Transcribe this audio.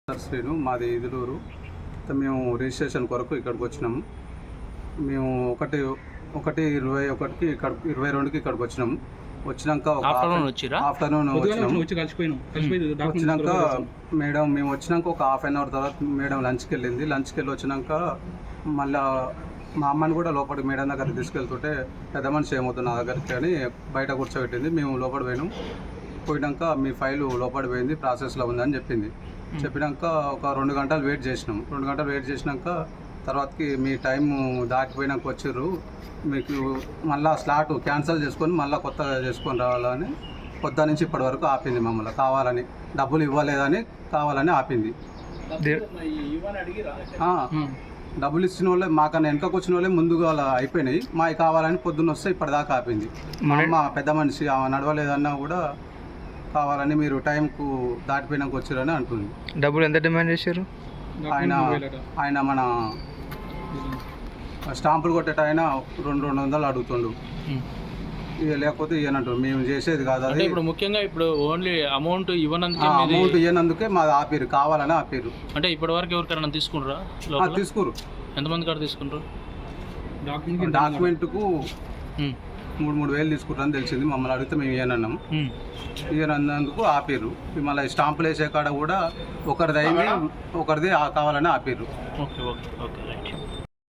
శ్రీను మాది ఇదులూరు. మేము రిజిస్ట్రేషన్ కొరకు ఇక్కడికి వచ్చినాము. మేము 1/21కి ఇక్కడ 22కి ఇక్కడికి వచ్చినాము. వచ్చినాక ఆఫ్టర్నూన్ వచ్చినాక మేడం మేము వచ్చినాక ఒక హాఫ్ అన్ అవర్ తర్వాత మేడం లంచ్కి వెళ్ళింది. లంచ్కి వెళ్ళి వచ్చినాక మళ్ళీ మా అమ్మని కూడా లోపలికి మేడం దగ్గరికి తీసుకెళ్తుంటే పెద్ద మనిషి ఏమవుతుంది నా దగ్గరికి అని బయట కూర్చోబెట్టింది. మేము లోపలి పోయినాక మీ ఫైలు లోపలి పోయింది, ప్రాసెస్లో ఉందని చెప్పింది. చెప్పినాక ఒక 2 గంటలు వెయిట్ చేసినాం. 2 గంటలు వెయిట్ చేసినాక తర్వాతకి మీ టైం దాటిపోయినాక వచ్చిర్రు, మీకు మళ్ళీ స్లాట్ క్యాన్సిల్ చేసుకొని మళ్ళీ కొత్తగా చేసుకొని రావాలని పొద్దు నుంచి ఇప్పటి వరకు ఆపింది. మమ్మల్ని కావాలని డబ్బులు ఇవ్వలేదని కావాలని ఆపింది. డబ్బులు ఇచ్చిన వాళ్ళే మాకన్నా వెనకకు వచ్చిన వాళ్ళే ముందుగా అయిపోయినాయి, మావి కావాలని పొద్దున్న వస్తే ఇప్పటిదాకా ఆపింది. మా అమ్మ పెద్ద మనిషి ఆమె నడవలేదన్నా కూడా కావాలని మీరు టైంకు దాటిపోయినాక వచ్చారని అంటుంది. డబ్బులు ఎంత డిమాండ్ చేశారు? ఆయన మన స్టాంపులు కొట్టేట ఆయన 200 అడుగుతుండు. ఇక లేకపోతే ఇవ్వనంటారు. మేము చేసేది కాదు అది. ఇప్పుడు ముఖ్యంగా ఇప్పుడు ఓన్లీ అమౌంట్ ఇవ్వనందుకే మాది ఆపిరు, కావాలని ఆపిరు. అంటే ఇప్పటి వరకు ఎవరికైనా తీసుకుంటారా? తీసుకురు. ఎంతమంది కాడ తీసుకుంటారు? డాక్యుమెంట్కు 3,000 తీసుకుంటారని తెలిసింది. మమ్మల్ని అడిగితే మేము ఇవ్వనన్నాము. ఇవ్వనందుకు ఆపిరు. మళ్ళీ స్టాంపులు వేసే కాడ కూడా ఒకరిది కావాలని ఆపిరు. Okay okay okay.